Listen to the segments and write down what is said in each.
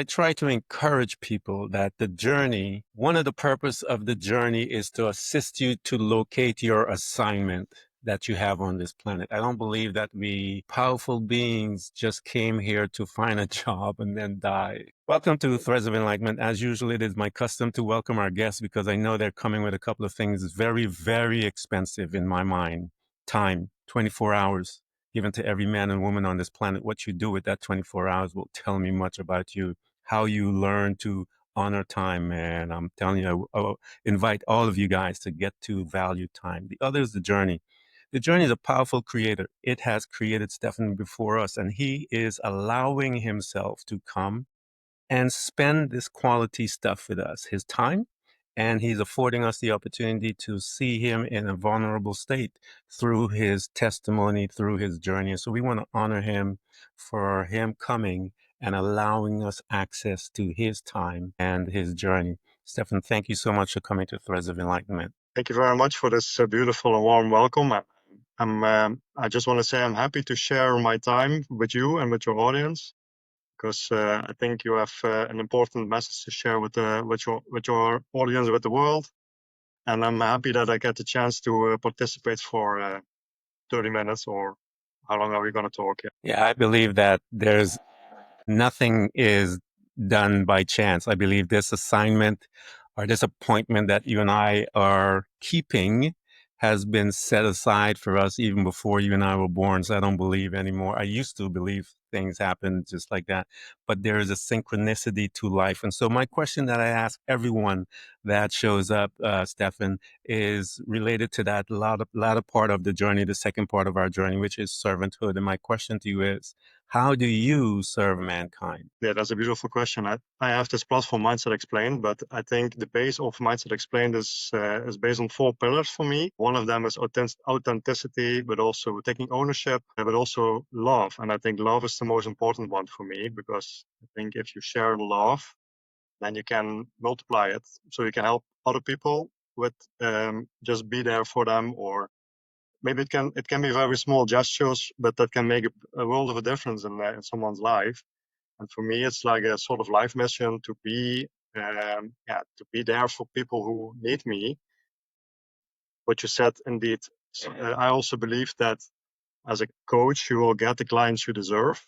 I try to encourage people that the journey, one of the purpose of the journey is to assist you to locate your assignment that you have on this planet. I don't believe that we powerful beings just came here to find a job and then die. Welcome to Threads of Enlightenment. As usual, it is my custom to welcome our guests because I know they're coming with a couple of things very, very expensive in my mind. Time, 24 hours given to every man and woman on this planet. What you do with that 24 hours will tell me much about you, how you learn to honor time. And I'm telling you, I'll invite all of you guys to get to value time. The other is the journey. The journey is a powerful creator. It has created Stefan before us, and he is allowing himself to come and spend this quality stuff with us, his time. And he's affording us the opportunity to see him in a vulnerable state through his testimony, through his journey. So we want to honor him for him coming and allowing us access to his time and his journey. Stefan, thank you so much for coming to Threads of Enlightenment. Thank you very much for this beautiful and warm welcome. I just want to say I'm happy to share my time with you and with your audience, because I think you have an important message to share with your audience, with the world. And I'm happy that I get the chance to participate for 30 minutes, or how long are we going to talk? Yeah, I believe that nothing is done by chance. I believe this assignment or this appointment that you and I are keeping has been set aside for us even before you and I were born. So I don't believe anymore. I used to believe things happen just like that, but there is a synchronicity to life. And so my question that I ask everyone that shows up, Stefan, is related to that latter part of the journey, the second part of our journey, which is servanthood. And my question to you is, how do you serve mankind? Yeah, that's a beautiful question. I have this platform Mindset Explained, but I think the base of Mindset Explained is based on 4 pillars for me. One of them is authenticity, but also taking ownership, but also love. And I think love is the most important one for me, because I think if you share love, then you can multiply it. So you can help other people with just be there for them, or maybe it can be very small gestures, but that can make a world of a difference in someone's life. And for me, it's like a sort of life mission to be there for people who need me. What you said, indeed. I also believe that as a coach, you will get the clients you deserve,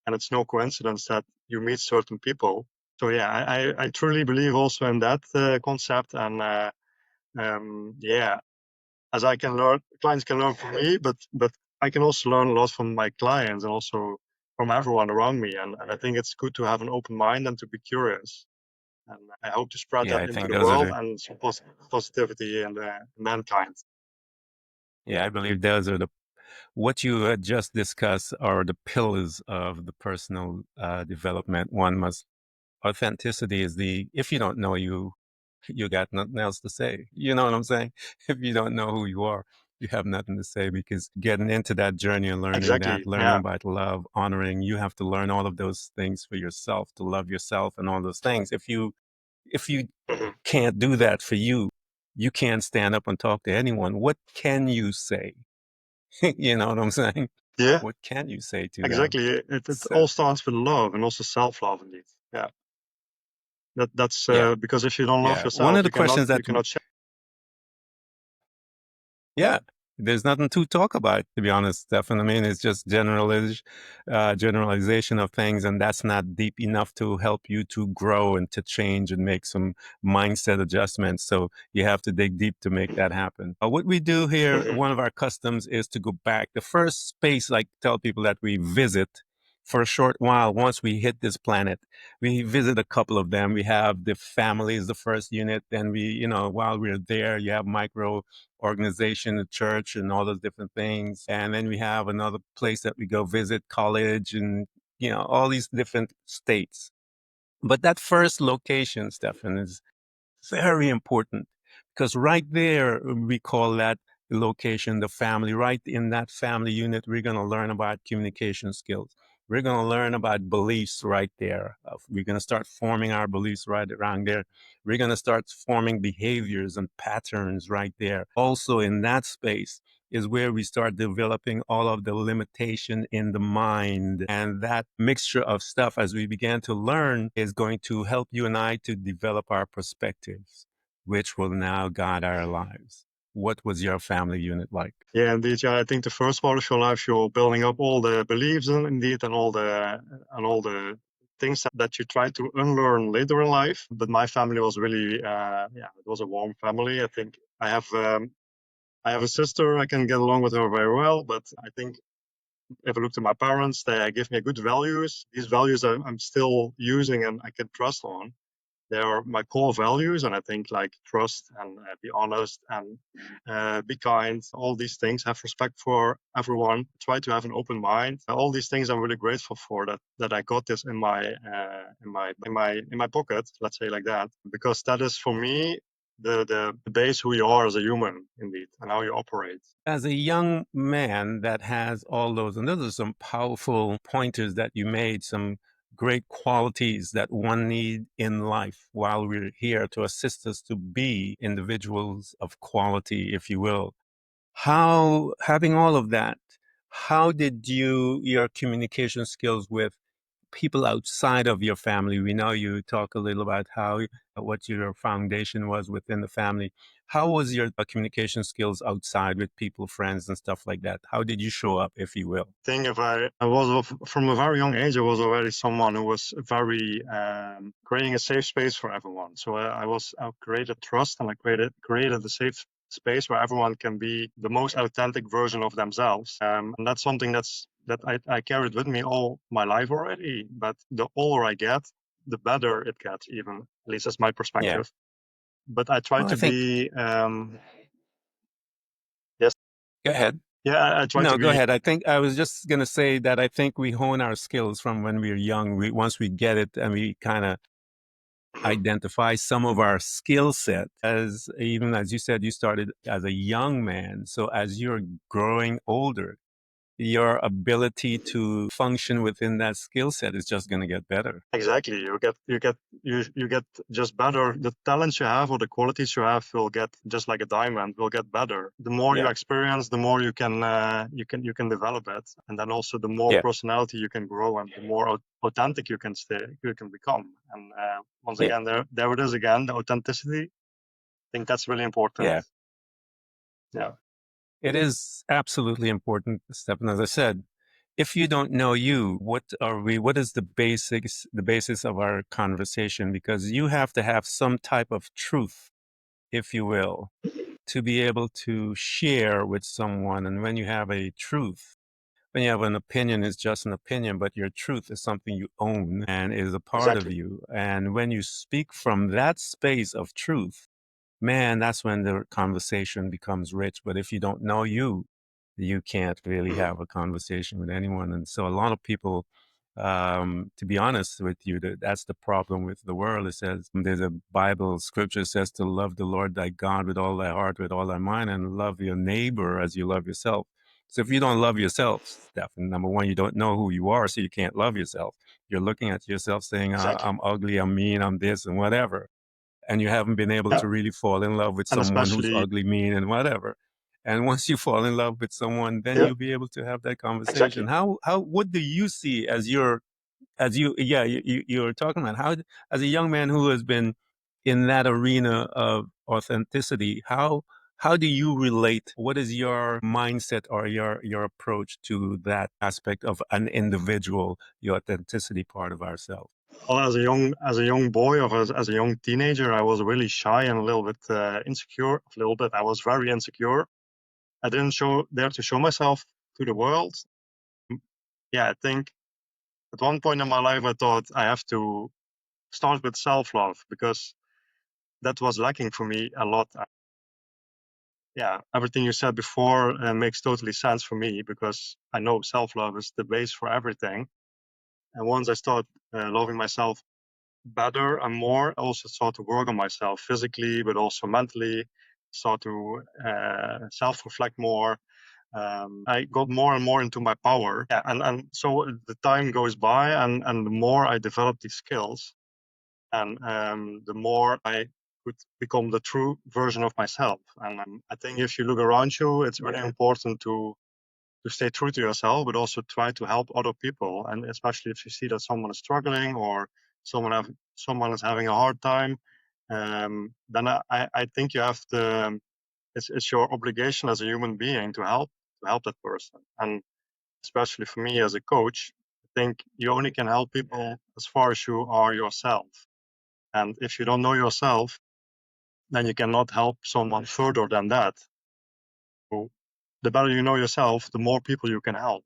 and it's no coincidence that you meet certain people. So yeah, I truly believe also in that concept, and as I can learn, clients can learn from me, but I can also learn a lot from my clients and also from everyone around me. And I think it's good to have an open mind and to be curious. And I hope to spread Yeah, that I into think the those are world the, and some positivity in mankind. yeah, I believe those are the, what you had just discussed are the pillars of the personal development. One must, authenticity is the, if you don't know you, you got nothing else to say. You know what I'm saying? If you don't know who you are, you have nothing to say, because getting into that journey and learning that, Exactly. learning Yeah. about love, honoring, you have to learn all of those things for yourself, to love yourself and all those things. If you Mhm. can't do that for you, you can't stand up and talk to anyone. What can you say? You know what I'm saying? Yeah, What can you say to them? exactly. It So, all starts with love and also self-love, indeed. Yeah. That's yeah, because if you don't love yeah. One yourself, of the questions that you cannot share. Yeah, there's nothing to talk about, to be honest, Stefan. I mean, it's just generalization of things, and that's not deep enough to help you to grow and to change and make some mindset adjustments. So you have to dig deep to make that happen. What we do here, Mhm. one of our customs is to go back. The first space, like tell people that we visit for a short while, once we hit this planet, we visit a couple of them. We have the family is the first unit. Then we, while we're there, you have micro organization, the church, and all those different things. And then we have another place that we go visit, college, and all these different states. But that first location, Stefan, is very important, because right there we call that location the family. Right in that family unit, we're going to learn about communication skills. We're going to learn about beliefs right there. We're going to start forming our beliefs right around there. We're going to start forming behaviors and patterns right there. Also in that space, is where we start developing all of the limitation in the mind. And that mixture of stuff, as we began to learn, is going to help you and I to develop our perspectives, which will now guide our lives. What was your family unit like? Yeah, indeed. Yeah, I think the first part of your life, you're building up all the beliefs, indeed, and all the things that you try to unlearn later in life. But my family was really, yeah, it was a warm family. I think I have a sister. I can get along with her very well. But I think if I look to my parents, they give me good values. These values I'm still using and I can trust on. They are my core values, and I think like trust and be honest and be kind. All these things, have respect for everyone. Try to have an open mind. All these things I'm really grateful for that I got this in my pocket. Let's say like that, because that is for me the base who you are as a human, indeed, and how you operate. As a young man that has all those, and those are some powerful pointers that you made, some great qualities that one need in life while we're here to assist us to be individuals of quality, if you will. How, having all of that, how did your communication skills with people outside of your family? We know you talk a little about how what your foundation was within the family. How was your communication skills outside with people, friends, and stuff like that? How did you show up, if you will? Think if I was from a very young age, I was already someone who was very creating a safe space for everyone. So I created trust, and I created a safe space where everyone can be the most authentic version of themselves. And that's something that I carried with me all my life already. But the older I get, the better it gets, even at least that's my Yeah. perspective. But I try Well, I to think, be yes, go ahead. yeah, I try to No, go be ahead. I think I was just going to say that I think we hone our skills from when we're young. Once we get it and we kind of identify some of our skill set, as even as you said, you started as a young man. So as you're growing older, your ability to function within that skill set is just going to get better. Exactly. You get just better. The talents you have or the qualities you have will get just like a diamond, will get better. The more you Yeah. experience, the more you can develop it. And then also the more Yeah. personality you can grow and the more authentic you can become. And once Yeah. again, there it is again, the authenticity. I think that's really important. Yeah. Yeah. It is absolutely important, Stefan. As I said, if you don't know you, what is the basis of our conversation? Because you have to have some type of truth, if you will, to be able to share with someone. And when you have a truth, when you have an opinion, it's just an opinion, but your truth is something you own and is a part of Exactly. you. And when you speak from that space of truth, man, that's when the conversation becomes rich. But if you don't know you, you can't really have a conversation with anyone. And so a lot of people, to be honest with you, that's the problem with the world. It says there's a Bible scripture says to love the Lord thy God with all thy heart, with all thy mind, and love your neighbor as you love yourself. So if you don't love yourself, Stefan, number one, you don't know who you are, so you can't love yourself. You're looking at yourself saying, Exactly. I'm ugly, I'm mean, I'm this and whatever, and you haven't been able Yeah. to really fall in love with And someone who's especially, ugly, mean, and whatever. And once you fall in love with someone, then yeah, you'll be able to have that conversation. exactly. What do you see as yeah, you're talking about how, as a young man who has been in that arena of authenticity, how do you relate? What is your mindset or your approach to that aspect of an individual, the authenticity part of ourselves? Well, as a young boy or as a young teenager, I was really shy and a little bit insecure. A little bit, I was very insecure. I didn't dare to show myself to the world. Yeah, I think at one point in my life, I thought I have to start with self-love because that was lacking for me a lot. Yeah, everything you said before makes totally sense for me because I know self-love is the base for everything. And once I start loving myself better and more, I also start to work on myself physically, but also mentally, start to self-reflect more. I got more and more into my power. Yeah, and so the time goes by, and the more I develop these skills, and the more I could become the true version of myself. And I think if you look around you, it's really important to stay true to yourself, but also try to help other people. And especially if you see that someone is struggling or someone is having a hard time, then I think you have to. It's your obligation as a human being to help that person. And especially for me as a coach, I think you only can help people as far as you are yourself. And if you don't know yourself, then you cannot help someone further than that. So the better you know yourself, the more people you can help.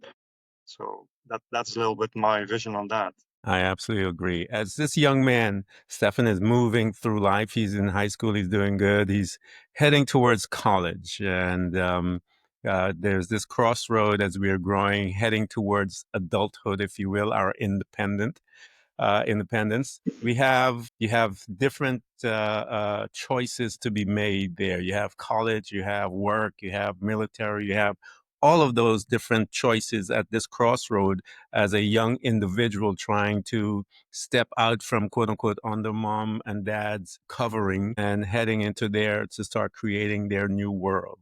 So that's a little bit my vision on that. I absolutely agree. As this young man, Stefan, is moving through life, he's in high school, he's doing good, he's heading towards college. And there's this crossroad as we are growing, heading towards adulthood, if you will, our independence. You have different choices to be made there. You have college, you have work, you have military, you have all of those different choices at this crossroad as a young individual trying to step out from quote unquote under mom and dad's covering and heading into there to start creating their new world.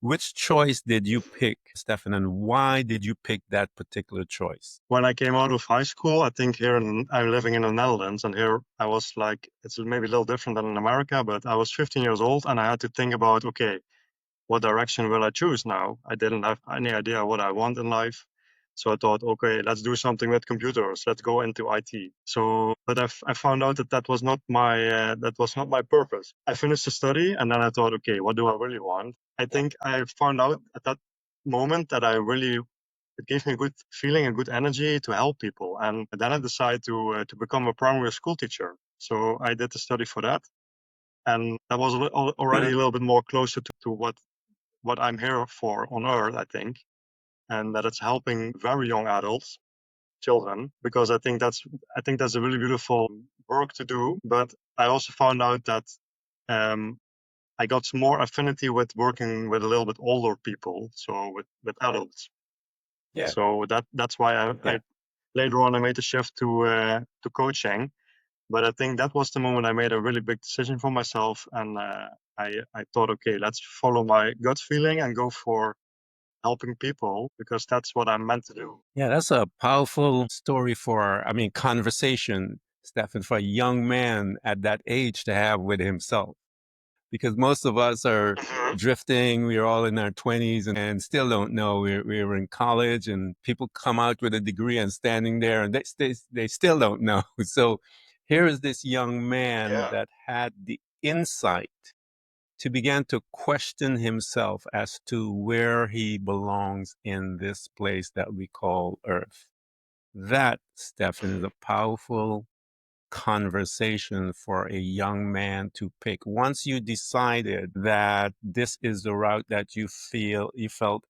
Which choice did you pick, Stefan, and why did you pick that particular choice? When I came out of high school, I think I'm living in the Netherlands, and here I was like, it's maybe a little different than in America, but I was 15 years old and I had to think about, okay, what direction will I choose now? I didn't have any idea what I want in life. So I thought, okay, let's do something with computers. Let's go into IT. So, but I found out that that was not my purpose. I finished the study and then I thought, okay, what do I really want? I think I found out at that moment that it gave me a good feeling and good energy to help people. And then I decided to become a primary school teacher. So I did the study for that. And that was already a little bit more closer to what I'm here for on earth, I think, and that it's helping very young adults, children, because I think that's a really beautiful work to do. But I also found out that um, I got some more affinity with working with a little bit older people, so with adults. Yeah. So that's why I later on I made the shift to coaching. But I think that was the moment I made a really big decision for myself, and I thought, okay, let's follow my gut feeling and go for helping people because that's what I'm meant to do. Yeah, that's a powerful story for, I mean, conversation, Stefan, for a young man at that age to have with himself. Because most of us are Mhm. drifting, we're all in our 20s and still don't know. We're in college and people come out with a degree and standing there and they still don't know. So here is this young man Yeah. that had the insight to begin to question himself as to where he belongs in this place that we call Earth. That, Stefan, is a powerful conversation for a young man to pick. Once you decided that this is the route that you felt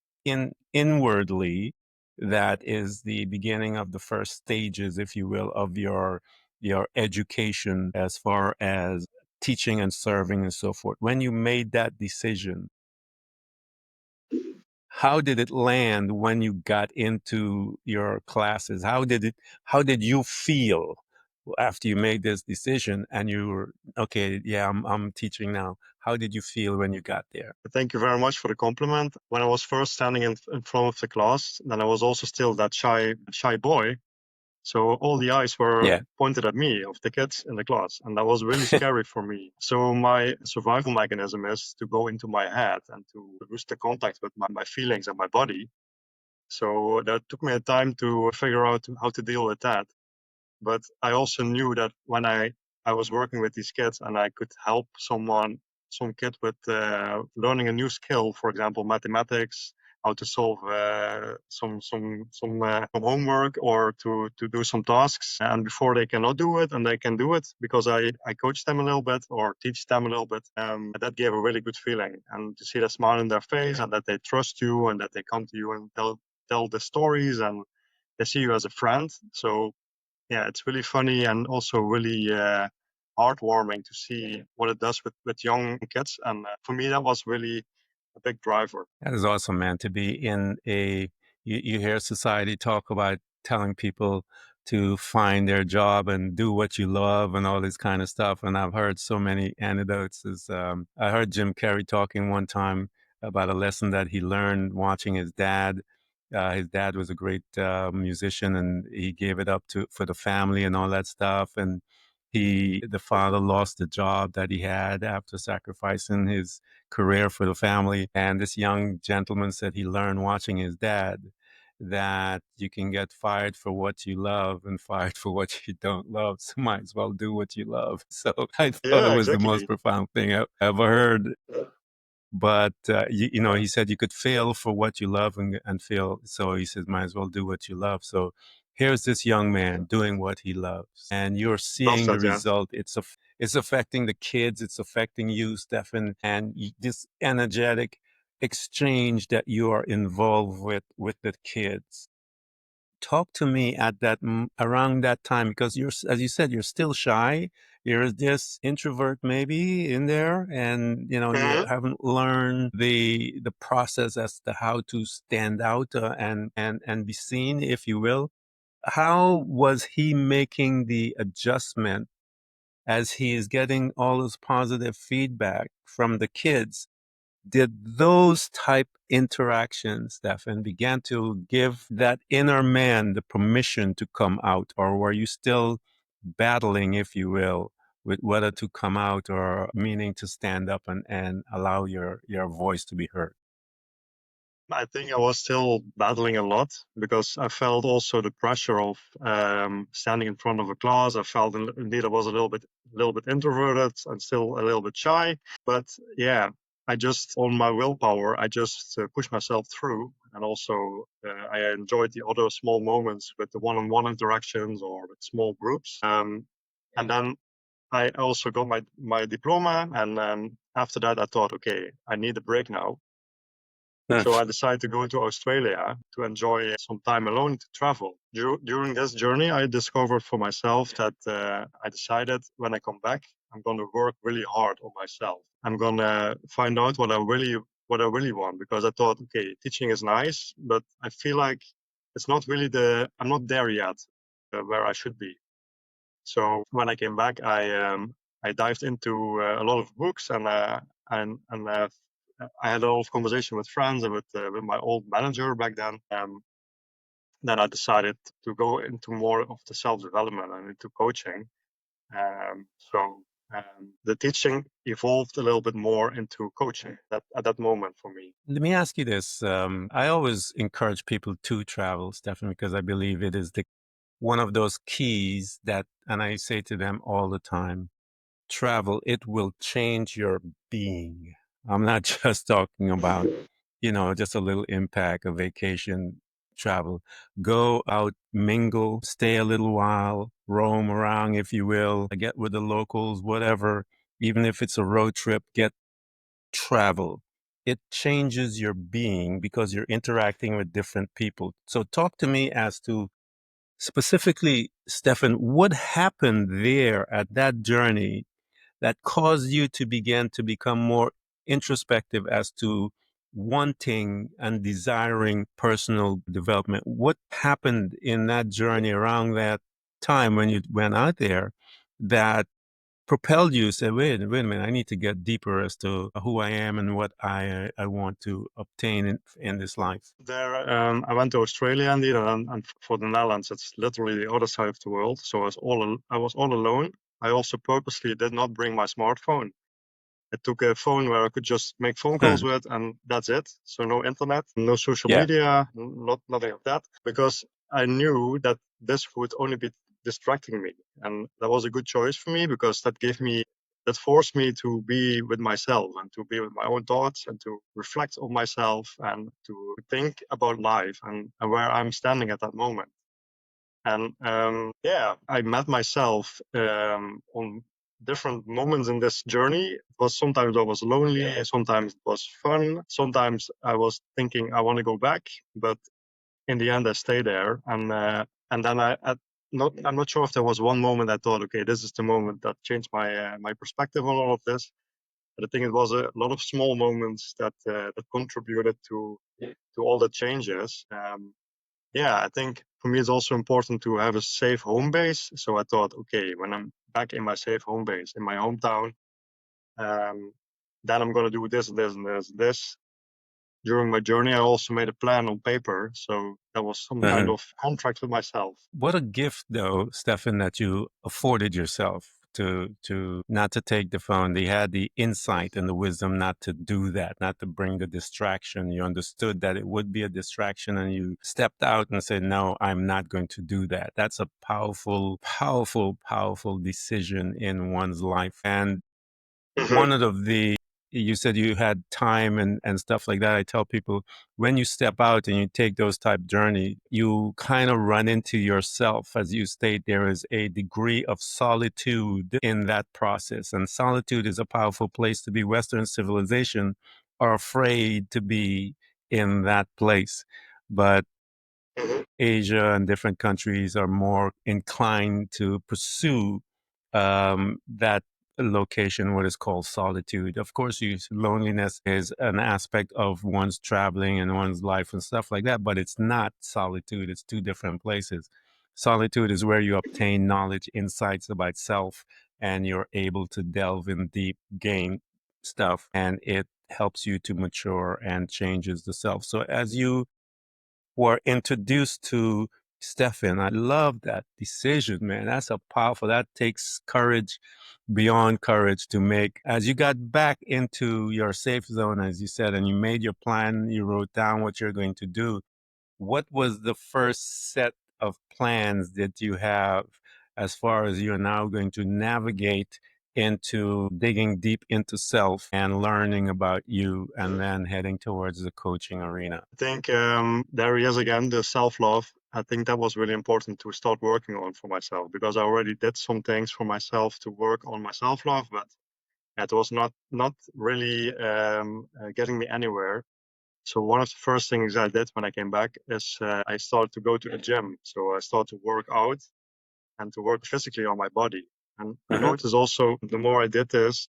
inwardly, that is the beginning of the first stages, if you will, of your education as far as teaching and serving and so forth. When you made that decision, how did it land when you got into your classes? How did you feel after you made this decision and you were, okay, yeah, I'm teaching now. How did you feel when you got there? Thank you very much for the compliment. When I was first standing in front of the class, then I was also still that shy boy. So all the eyes were Yeah. pointed at me of the kids in the class, and that was really scary for me. So my survival mechanism is to go into my head and to lose the contact with my feelings and my body. So that took me a time to figure out how to deal with that. But I also knew that when I was working with these kids and I could help some kid with learning a new skill, for example, mathematics, how to solve some homework or to do some tasks, and before they cannot do it and they can do it because I coach them a little bit or teach them a little bit. That gave a really good feeling, and to see the smile in their face and that they trust you and that they come to you and tell the stories and they see you as a friend. So yeah, it's really funny and also really heartwarming to see what it does with young kids. And for me, that was really a big driver. That is awesome, man, to be in you hear society talk about telling people to find their job and do what you love and all this kind of stuff. And I've heard so many anecdotes. I heard Jim Carrey talking one time about a lesson that he learned watching his dad. His dad was a great musician, and he gave it up to for the family and all that stuff. And the father lost the job that he had after sacrificing his career for the family. And this young gentleman said he learned watching his dad that you can get fired for what you love and fired for what you don't love. So might as well do what you love. So I thought it Yeah, was the most exactly. profound thing I've ever heard. But he said you could fail for what you love and fail. So he says, might as well do what you love. So here's this young man doing what he loves, and you're Love seeing the that. Yeah. result. It's affecting the kids. It's affecting you, Stefan, and this energetic exchange that you are involved with the kids. Talk to me at around that time, because as you said, you're still shy. You're this introvert maybe in there, and you Mhm. haven't learned the process as to how to stand out and be seen, if you will. How was he making the adjustment as he is getting all this positive feedback from the kids? Did those type interactions, Stefan, began to give that inner man the permission to come out, or were you still battling, if you will, with whether to come out or meaning to stand up and allow your voice to be heard? I think I was still battling a lot because I felt also the pressure of standing in front of a class. I felt indeed I was a little bit introverted and still a little bit shy. But yeah, I just on my willpower, I just pushed myself through, and also I enjoyed the other small moments with the one-on-one interactions or with small groups. And then I also got my diploma, and after that I thought, okay, I need a break now. So I decided to go to Australia to enjoy some time alone to travel. During this journey, I discovered for myself that I decided when I come back, I'm going to work really hard on myself. I'm going to find out what I really want, because I thought, okay, teaching is nice, but I feel like it's not really I'm not there yet where I should be. So when I came back, I dived into a lot of books, and I had a lot of conversation with friends and with my old manager back then. Then I decided to go into more of the self development and into coaching. So the teaching evolved a little bit more into coaching at that moment for me. Let me ask you this. I always encourage people to travel, Stefan, because I believe it is the one of those keys that, and I say to them all the time, travel, it will change your being. I'm not just talking about, just a little impact, a vacation travel. Go out, mingle, stay a little while, roam around, if you will, get with the locals, whatever. Even if it's a road trip, get travel. It changes your being because you're interacting with different people. So talk to me as to specifically, Stefan, what happened there at that journey that caused you to begin to become more introspective as to wanting and desiring personal development? What happened in that journey around that time when you went out there that propelled you to say, wait a minute, I need to get deeper as to who I am and what I want to obtain in this life? There, I went to Australia indeed, and for the Netherlands, it's literally the other side of the world. So I was all alone. I also purposely did not bring my smartphone. I took a phone where I could just make phone calls with, and that's it. So no internet, no social Yeah. media, nothing of that, because I knew that this would only be distracting me, and that was a good choice for me because that forced me to be with myself and to be with my own thoughts and to reflect on myself and to think about life and where I'm standing at that moment. And yeah, I met myself on different moments in this journey. It was sometimes I was lonely, sometimes it was fun, sometimes I was thinking I want to go back, but in the end I stayed there. And then I'm not sure if there was one moment I thought, okay, this is the moment that changed my perspective on all of this. But I think it was a lot of small moments that contributed to all the changes. Yeah, I think For me, it's also important to have a safe home base. So I thought, okay, when I'm back in my safe home base in my hometown, um, then I'm going to do this, this, and this, this. During my journey, I also made a plan on paper. So that was some kind of contract with myself. What a gift, though, Stefan, that you afforded yourself to not to take the phone. They had the insight and the wisdom not to do that, not to bring the distraction. You understood that it would be a distraction, and you stepped out and said, "No, I'm not going to do that." That's a powerful, powerful, powerful decision in one's life. And one of the you said you had time and stuff like that. I tell people when you step out and you take those type journey, you kind of run into yourself. As you state, there is a degree of solitude in that process. And solitude is a powerful place to be. Western civilization are afraid to be in that place. But Asia and different countries are more inclined to pursue that location, what is called solitude. Of course, loneliness is an aspect of one's traveling and one's life and stuff like that, but it's not solitude. It's two different places. Solitude is where you obtain knowledge, insights about self, and you're able to delve in deep, gain stuff, and it helps you to mature and changes the self. So as you were introduced to Stefan. I love that decision, man. That's a powerful, that takes courage beyond courage to make. As you got back into your safe zone, as you said, and you made your plan, you wrote down what you're going to do. What was the first set of plans that you have as far as you're now going to navigate into digging deep into self and learning about you and then heading towards the coaching arena? I think there he is again, the self-love. I think that was really important to start working on for myself because I already did some things for myself to work on my self-love, but it was not really getting me anywhere. So one of the first things I did when I came back is I started to go to the gym. So I started to work out and to work physically on my body. And I noticed also the more I did this,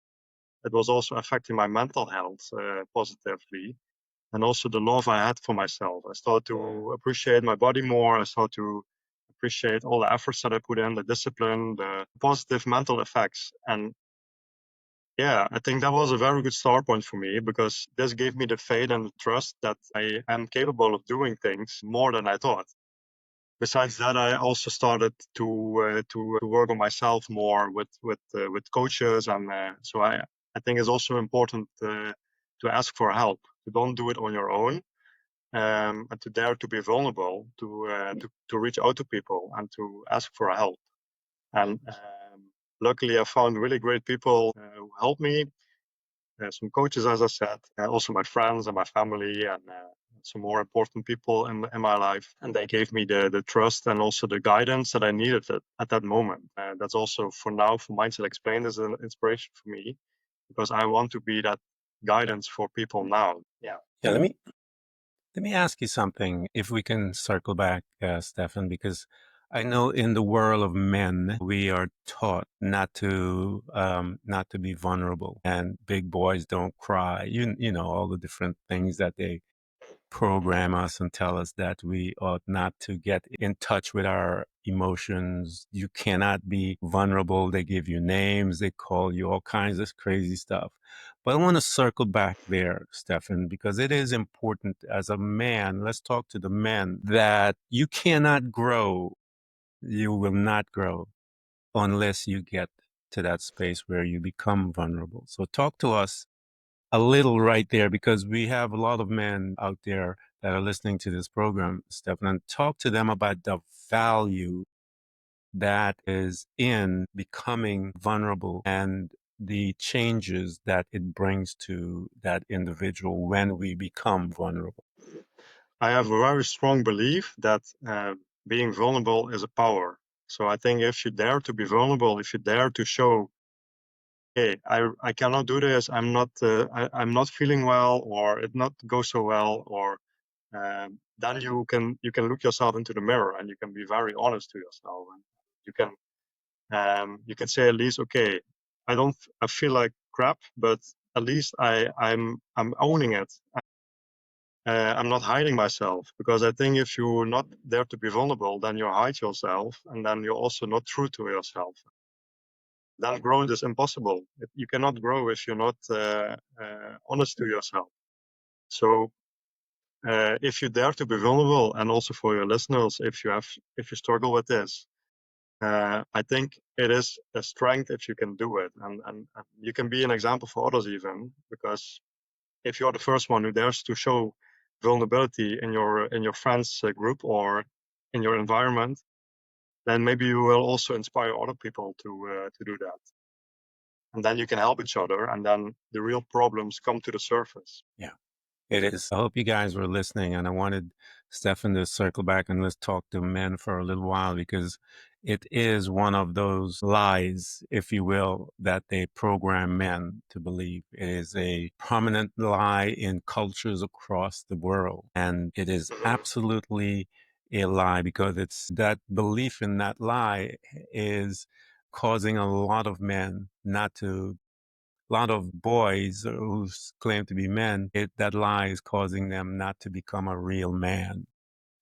it was also affecting my mental health positively and also the love I had for myself. I started to appreciate my body more. I started to appreciate all the efforts that I put in, the discipline, the positive mental effects. And yeah, I think that was a very good start point for me because this gave me the faith and the trust that I am capable of doing things more than I thought. Besides that, I also started to work on myself more with coaches, and so I think it's also important to ask for help. To don't do it on your own, and to dare to be vulnerable, to reach out to people and to ask for help. And luckily, I found really great people who helped me. Some coaches, as I said, also my friends and my family, and some more important people in my life. And they gave me the trust and also the guidance that I needed at that moment. That's also for now, for Mindset Explained, is an inspiration for me because I want to be that guidance for people now. Yeah. Yeah, let me ask you something, if we can circle back, Stefan, because I know in the world of men, we are taught not to be vulnerable, and big boys don't cry. You know all the different things that they program us and tell us that we ought not to get in touch with our emotions. You cannot be vulnerable. They give you names, they call you all kinds of crazy stuff. But I want to circle back there, Stefan, because it is important as a man. Let's talk to the men that you cannot grow. You will not grow unless you get to that space where you become vulnerable. So talk to us a little right there because we have a lot of men out there that are listening to this program, Stefan, and talk to them about the value that is in becoming vulnerable and the changes that it brings to that individual when we become vulnerable. I have a very strong belief that being vulnerable is a power. So I think if you dare to be vulnerable, if you dare to show, hey, I cannot do this, I'm not feeling well, or it not go so well, or then you can look yourself into the mirror and you can be very honest to yourself, and you can say at least, okay, I feel like crap, but at least I'm owning it. I'm not hiding myself, because I think if you're not there to be vulnerable, then you hide yourself, and then you're also not true to yourself. Then growth is impossible. You cannot grow if you're not honest to yourself. So if you dare to be vulnerable, and also for your listeners, if you struggle with this, I think it is a strength if you can do it, and you can be an example for others even, because if you're the first one who dares to show vulnerability in your friends group or in your environment, then maybe you will also inspire other people to do that, and then you can help each other, and then the real problems come to the surface. Yeah. It is. I hope you guys were listening, and I wanted Stefan to circle back and let's talk to men for a little while because it is one of those lies, if you will, that they program men to believe. It is a prominent lie in cultures across the world, and it is Mhm. absolutely a lie because it's that belief in that lie is causing a lot of men not to lot of boys who claim to be men, that lie is causing them not to become a real man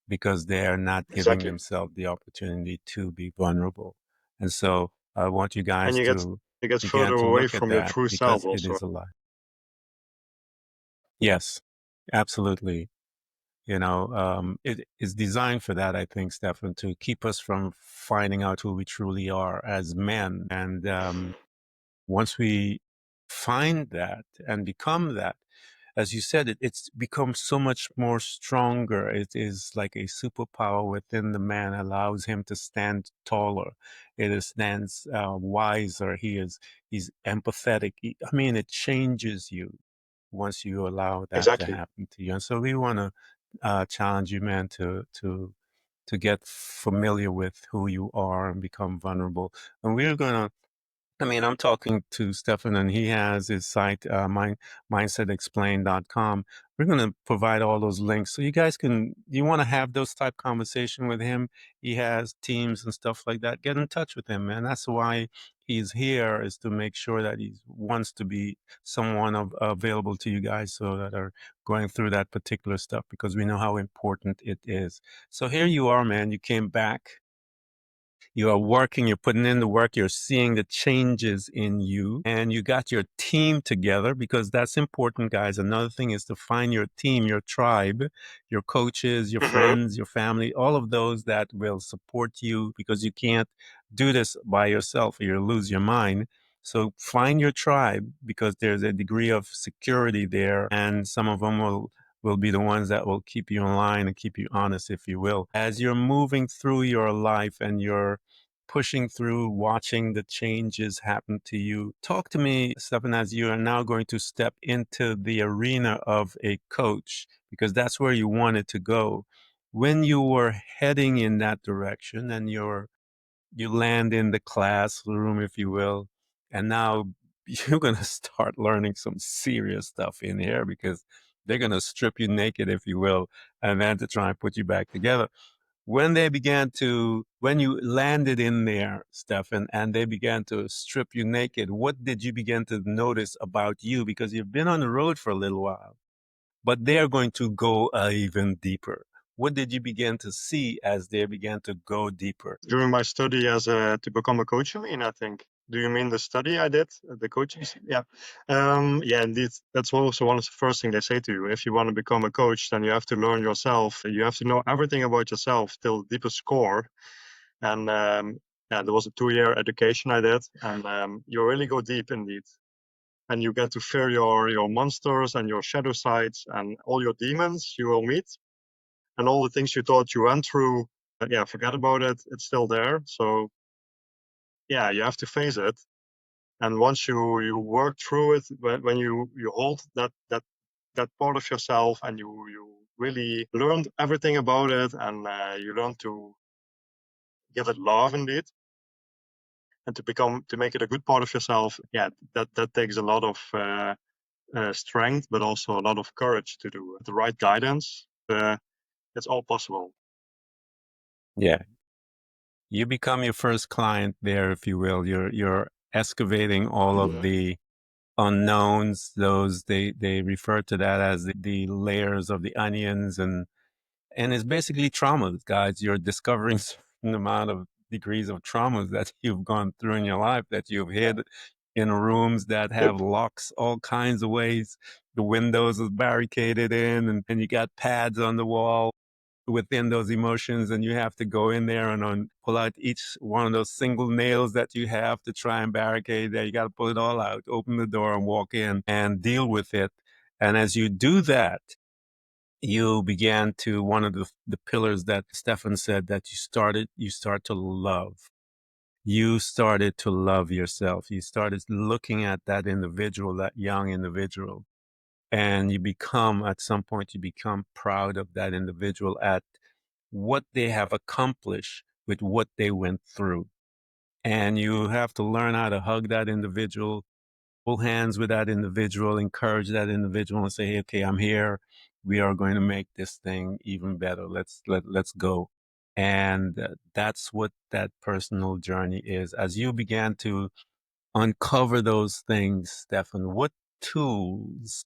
because they are not giving Exactly, themselves the opportunity to be vulnerable. And so I want you and guys to you get further begin to away look at from your that true self because it also. is a lie. Yes, absolutely. It is designed for that, I think, Stefan, to keep us from finding out who we truly are as men. And once we find that and become that, as you said, it's become so much more stronger. It is like a superpower within the man, allows him to stand taller. Stands wiser. He's empathetic. I mean, it changes you once you allow that to Exactly. happen to you. And so we want to challenge you, man, to get familiar with who you are and become vulnerable. And we're gonna I'm talking to Stefan, and he has his site, mindsetexplained.com. We're going to provide all those links so you guys can, you want to have those type conversation with him. He has teams and stuff like that. Get in touch with him, man. That's why he's here, is to make sure that he wants to be someone available to you guys so that are going through that particular stuff because we know how important it is. So here you are, man. You came back, you are working, you're putting in the work, you're seeing the changes in you, and you got your team together because that's important, guys. Another thing is to find your team, your tribe, your coaches, your Hmm. friends, your family, all of those that will support you because you can't do this by yourself or you'll lose your mind. So find your tribe because there's a degree of security there, and some of them will be the ones that will keep you in line and keep you honest, if you will. As you're moving through your life and you're pushing through, watching the changes happen to you. Talk to me, Stefan, as you are now going to step into the arena of a coach, because that's where you wanted to go. When you were heading in that direction and you land in the classroom, if you will, and now you're going to start learning some serious stuff in here because they're going to strip you naked, if you will, and then to try and put you back together. When you landed in there, Stefan, and they began to strip you naked, what did you begin to notice about you? Because you've been on the road for a little while, but they are going to go even deeper. What did you begin to see as they began to go deeper? During my study to become a coach, you mean? I think. Do you mean the study I did, the coaching? Yeah, yeah, indeed. That's also one of the first things they say to you. If you want to become a coach, then you have to learn yourself. You have to know everything about yourself till the deepest core. And yeah, there was a 2-year education I did, and you really go deep indeed. And you get to fear your monsters and your shadow sides and all your demons you will meet, and all the things you thought you went through. Yeah, forget about it. It's still there. So yeah, you have to face it. And once you work through it, when you hold that part of yourself, and you really learned everything about it, and you learn to give it love indeed, and to make it a good part of yourself. Yeah, that takes a lot of strength, but also a lot of courage to do. The right guidance, it's all possible. Yeah, you become your first client there, if you will. You're excavating all of Mhm. the unknowns. Those they refer to that as the layers of the onions, and it's basically traumas, guys. You're discovering certain amount of degrees of traumas that you've gone through in your life, that you've hid in rooms that have locks all kinds of ways. The windows are barricaded in, and you got pads on the wall within those emotions, and you have to go in there and pull out each one of those single nails that you have to try and barricade there. You got to pull it all out, open the door and walk in and deal with it. And as you do that, you began to, one of the pillars that Stefan said, that you start to love. You started to love yourself. You started looking at that individual, that young individual, and at some point, you become proud of that individual at what they have accomplished with what they went through. And you have to learn how to hug that individual, hold hands with that individual, encourage that individual and say, hey, okay, I'm here. We are going to make this thing even better. Let's go. And that's what that personal journey is. As you began to uncover those things, Stefan, what tools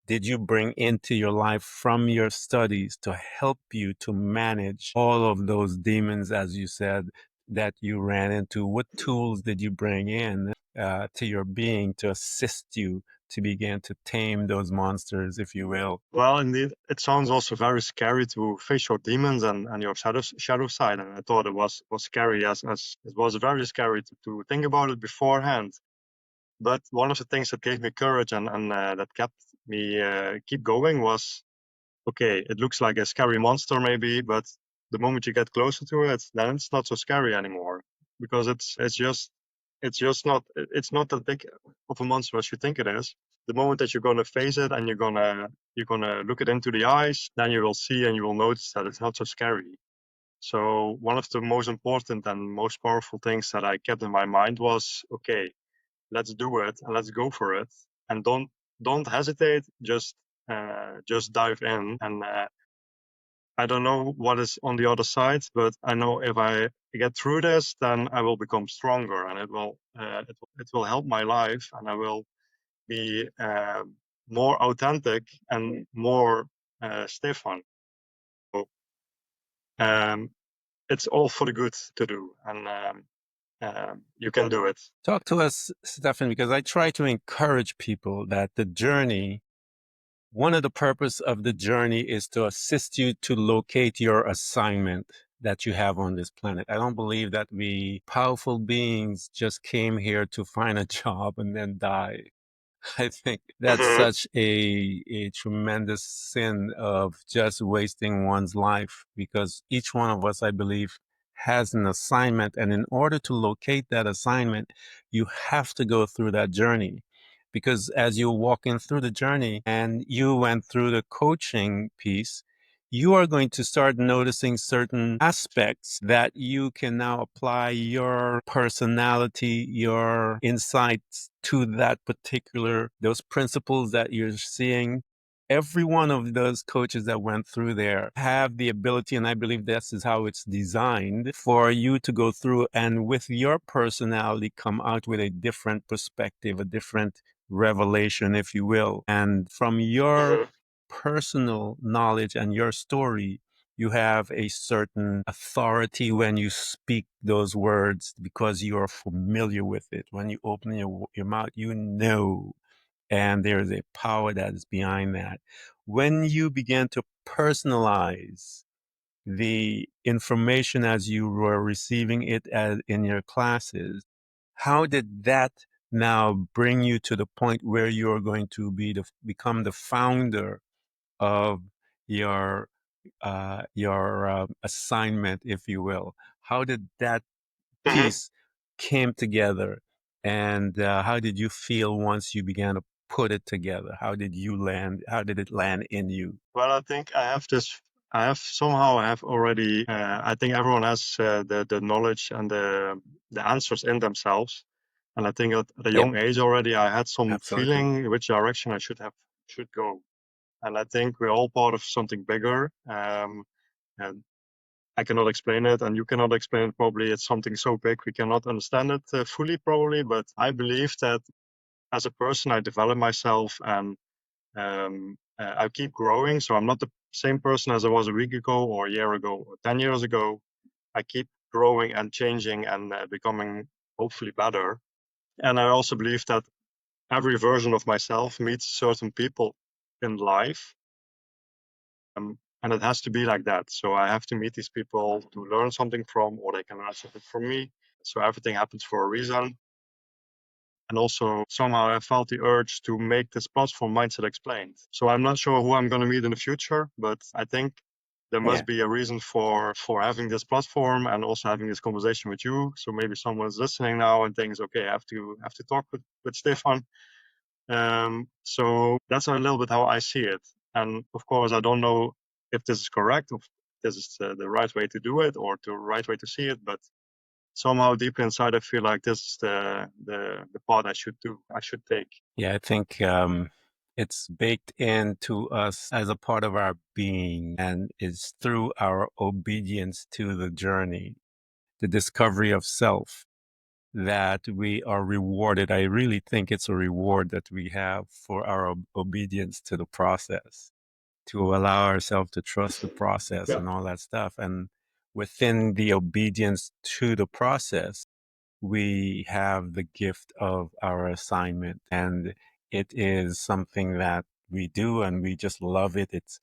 did you bring into your life from your studies to help you to manage all of those demons, as you said, that you ran into? What tools did you bring in to your being to assist you to begin to tame those monsters, if you will? Well, indeed, it sounds also very scary to face your demons and your shadow side. And I thought it was scary as it was very scary to think about it beforehand. But one of the things that gave me courage and that kept me keep going was, okay, it looks like a scary monster maybe, but the moment you get closer to it, then it's not so scary anymore, because it's not that big of a monster as you think it is. The moment that you're going to face it and you're gonna look it into the eyes, then you will see and you will notice that it's not so scary. So one of the most important and most powerful things that I kept in my mind was, okay, let's do it and let's go for it, and don't hesitate. Just dive in, and I don't know what is on the other side, but I know if I get through this, then I will become stronger, and it will help my life, and I will be more authentic and more Stefan. So, um, it's all for the good to do, and you can do it. Talk to us, Stefan, because I try to encourage people that the journey, one of the purpose of the journey is to assist you to locate your assignment that you have on this planet. I don't believe that we powerful beings just came here to find a job and then die. I think that's Mhm. such a tremendous sin of just wasting one's life, because each one of us, I believe, has an assignment. And in order to locate that assignment, you have to go through that journey. Because as you're walking through the journey and you went through the coaching piece, you are going to start noticing certain aspects that you can now apply your personality, your insights to that particular, those principles that you're seeing. Every one of those coaches that went through there have the ability, and I believe this is how it's designed, for you to go through and with your personality come out with a different perspective, a different revelation, if you will. And from your Mhm. personal knowledge and your story, you have a certain authority when you speak those words because you are familiar with it. When you open your mouth, you know, and there is a power that is behind that. When you begin to personalize the information as you were receiving it as in your classes, how did that now bring you to the point where you're going to become the founder of your assignment, if you will? How did that Mhm. piece came together, and how did you feel once you began to put it together? How did you land? How did it land in you? Well, I think I have this. I have already. I think everyone has the knowledge and the answers in themselves. And I think at a Yep, young age already, I had some absolutely. feeling which direction I should go. And I think we're all part of something bigger. And I cannot explain it, and you cannot explain it. Probably it's something so big we cannot understand it fully, probably. But I believe that as a person, I develop myself, and I keep growing. So I'm not the same person as I was a week ago or a year ago or 10 years ago. I keep growing and changing and becoming hopefully better. And I also believe that every version of myself meets certain people in life. And it has to be like that. So I have to meet these people to learn something from, or they can learn something from me. So everything happens for a reason. And also somehow I felt the urge to make this platform Mindset Explained. So I'm not sure who I'm going to meet in the future, but I think there Yeah. must be a reason for having this platform and also having this conversation with you. So maybe someone's listening now and thinks, okay, I have to talk with Stefan. So that's a little bit how I see it. And of course, I don't know if this is correct, or if this is the right way to do it or the right way to see it, but somehow deep inside, I feel like this is the path I should do, I should take. Yeah, I think it's baked into us as a part of our being, and it's through our obedience to the journey, the discovery of self, that we are rewarded. I really think it's a reward that we have for our obedience to the process, to allow ourselves to trust the process Yeah. and all that stuff. And within the obedience to the process, we have the gift of our assignment, and it is something that we do and we just love it. It's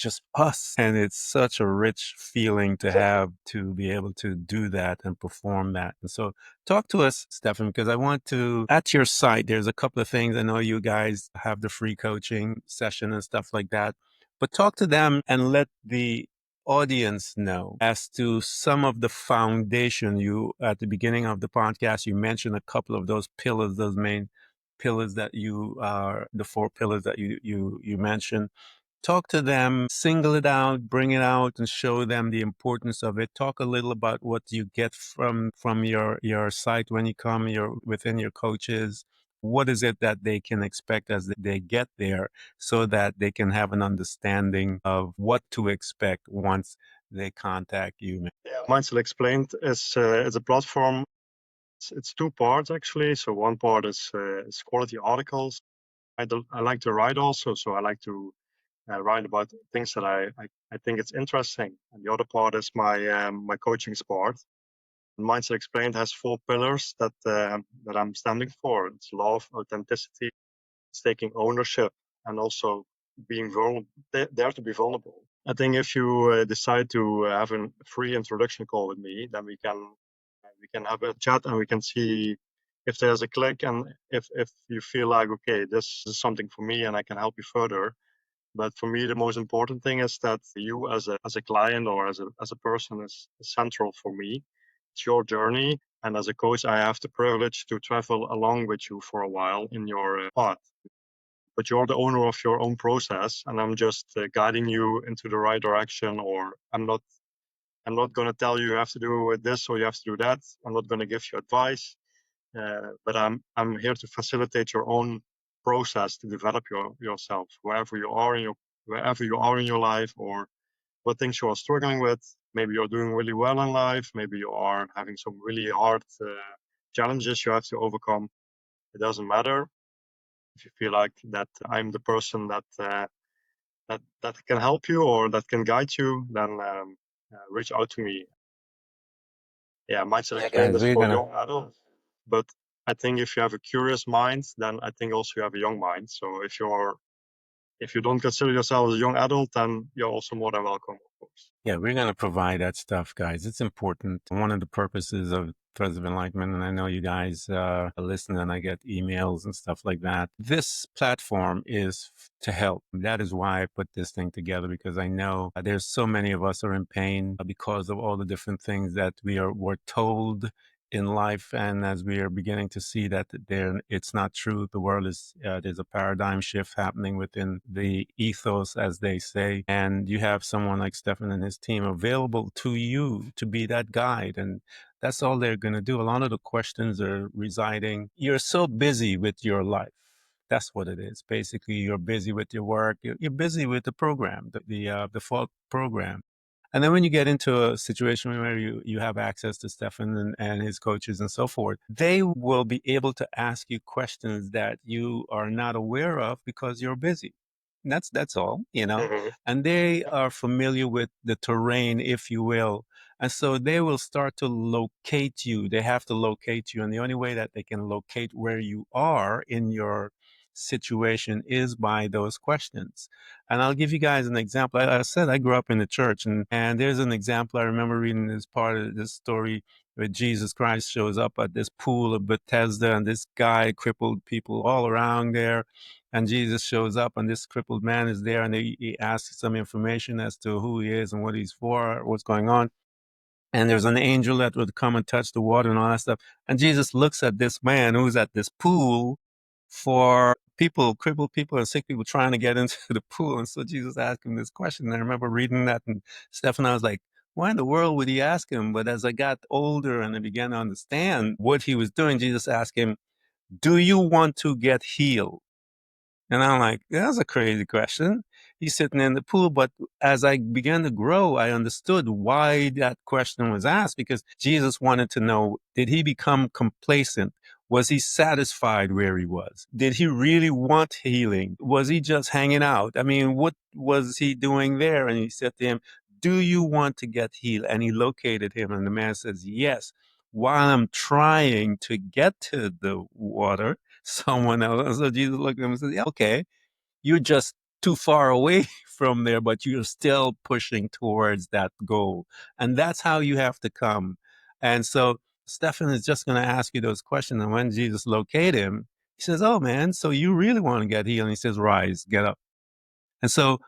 just us, and it's such a rich feeling to have, to be able to do that and perform that. And so talk to us, Stefan, because I want to, at your site, there's a couple of things. I know you guys have the free coaching session and stuff like that, but talk to them and let the audience know as to some of the foundation. You, at the beginning of the podcast, you mentioned a couple of those pillars, those main pillars that you are, the four pillars that you mentioned. Talk to them, single it out, bring it out, and show them the importance of it. Talk a little about what you get from your site when you come, your within your coaches. What is it that they can expect as they get there, so that they can have an understanding of what to expect once they contact you? Yeah. Mindset Explained is a platform. It's two parts actually. So one part is quality articles. I like to write also, so I like to write about things that I think it's interesting. And the other part is my coaching part. Mindset Explained has four pillars that I'm standing for. It's love, authenticity, it's taking ownership, and also being vulnerable, dare to be vulnerable. I think if you decide to have a free introduction call with me, then we can have a chat and we can see if there's a click, and if you feel like, okay, this is something for me and I can help you further. But for me, the most important thing is that you as a client or as a person is central for me. It's your journey. And as a coach, I have the privilege to travel along with you for a while in your path. But you're the owner of your own process, and I'm just guiding you into the right direction. Or I'm not going to tell you have to do this or you have to do that. I'm not going to give you advice. But I'm here to facilitate your own process to develop yourself wherever you are in your life, or what things you are struggling with. Maybe you're doing really well in life. Maybe you are having some really hard challenges you have to overcome. It doesn't matter. If you feel like that I'm the person that can help you or that can guide you, then reach out to me. Yeah, Mindset Yeah, Explained guys, is we're for gonna. young adults, but I think if you have a curious mind, then I think also you have a young mind. So if you don't consider yourself as a young adult, then you're also more than welcome, of course. Yeah, we're going to provide that stuff, guys. It's important. One of the purposes of Threads of Enlightenment, and I know you guys listen and I get emails and stuff like that. This platform is to help. That is why I put this thing together, because I know there's so many of us are in pain because of all the different things that were told in life, and as we are beginning to see that it's not true. The world is there's a paradigm shift happening within the ethos, as they say, and you have someone like Stefan and his team available to you to be that guide, and that's all they're going to do. A lot of the questions are residing. You're so busy with your life. That's what it is. Basically, you're busy with your work. You're busy with the program, the default program. And then when you get into a situation where you have access to Stefan and his coaches and so forth, they will be able to ask you questions that you are not aware of because you're busy. That's all, and they are familiar with the terrain, if you will. And so they will start to locate you. They have to locate you. And the only way that they can locate where you are in your situation is by those questions. And I'll give you guys an example. I said I grew up in the church, and there's an example. I remember reading this part of this story where Jesus Christ shows up at this pool of Bethesda, and this guy crippled people all around there. And Jesus shows up, and this crippled man is there, and he asks some information as to who he is and what he's for, what's going on. And there's an angel that would come and touch the water and all that stuff. And Jesus looks at this man who's at this pool for people, crippled people and sick people trying to get into the pool. And so Jesus asked him this question. And I remember reading that, and Stefan, I was like, why in the world would he ask him? But as I got older and I began to understand what he was doing, Jesus asked him, do you want to get healed? And I'm like, that's a crazy question. He's sitting in the pool. But as I began to grow, I understood why that question was asked, because Jesus wanted to know, did he become complacent? Was he satisfied where he was? Did he really want healing? Was he just hanging out? I mean, what was he doing there? And he said to him, do you want to get healed? And he located him. And the man says, yes. While I'm trying to get to the water, someone else. So Jesus looked at him and said, yeah, okay, you're just too far away from there, but you're still pushing towards that goal. And that's how you have to come. And so Stefan is just going to ask you those questions. And when Jesus located him, he says, oh man, so you really want to get healed? And he says, rise, get up. And so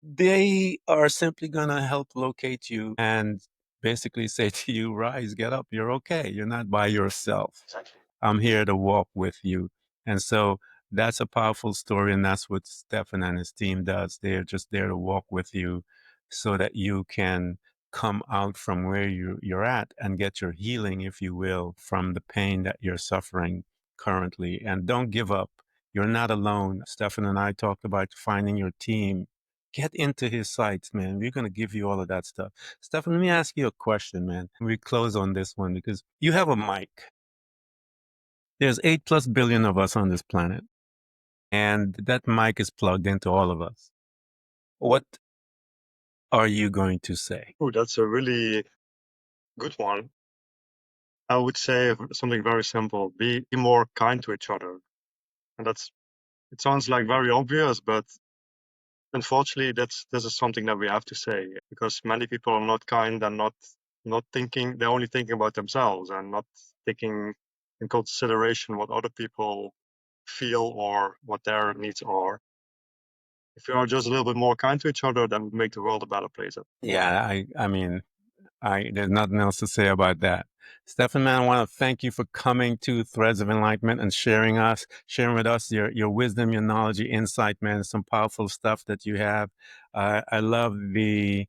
they are simply going to help locate you and basically say to you, rise, get up. You're okay. You're not by yourself. Exactly. I'm here to walk with you. And so that's a powerful story. And that's what Stefan and his team does. They're just there to walk with you so that you can come out from where you're at and get your healing, if you will, from the pain that you're suffering currently. And don't give up. You're not alone. Stefan and I talked about finding your team. Get into his sites, man. We're going to give you all of that stuff. Stefan, let me ask you a question, man. We close on this one because you have a mic. There's 8+ billion of us on this planet, and that mic is plugged into all of us. What are you going to say? Oh, that's a really good one. I would say something very simple: be more kind to each other. And it sounds like very obvious, but unfortunately, this is something that we have to say, because many people are not kind and not thinking. They're only thinking about themselves and not taking in consideration what other people feel or what their needs are. If we are just a little bit more kind to each other, then we make the world a better place. Yeah, I mean, there's nothing else to say about that. Stefan, man, I want to thank you for coming to Threads of Enlightenment and sharing with us your wisdom, your knowledge, your insight, man. Some powerful stuff that you have. I love the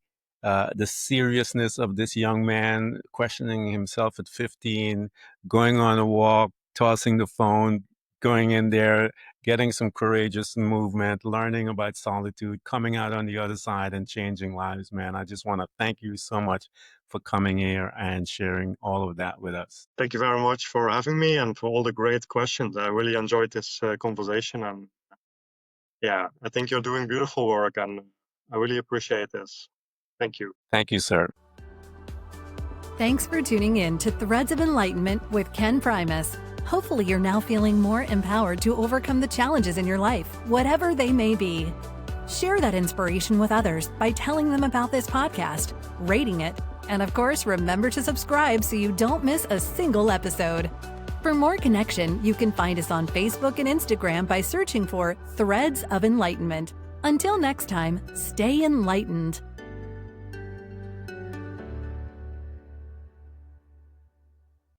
seriousness of this young man questioning himself at 15, going on a walk, tossing the phone, going in there, getting some courageous movement, learning about solitude, coming out on the other side and changing lives, man. I just want to thank you so much for coming here and sharing all of that with us. Thank you very much for having me and for all the great questions. I really enjoyed this conversation. And yeah, I think you're doing beautiful work, and I really appreciate this. Thank you. Thank you, sir. Thanks for tuning in to Threads of Enlightenment with Ken Primus. Hopefully you're now feeling more empowered to overcome the challenges in your life, whatever they may be. Share that inspiration with others by telling them about this podcast, rating it, and of course, remember to subscribe so you don't miss a single episode. For more connection, you can find us on Facebook and Instagram by searching for Threads of Enlightenment. Until next time, stay enlightened.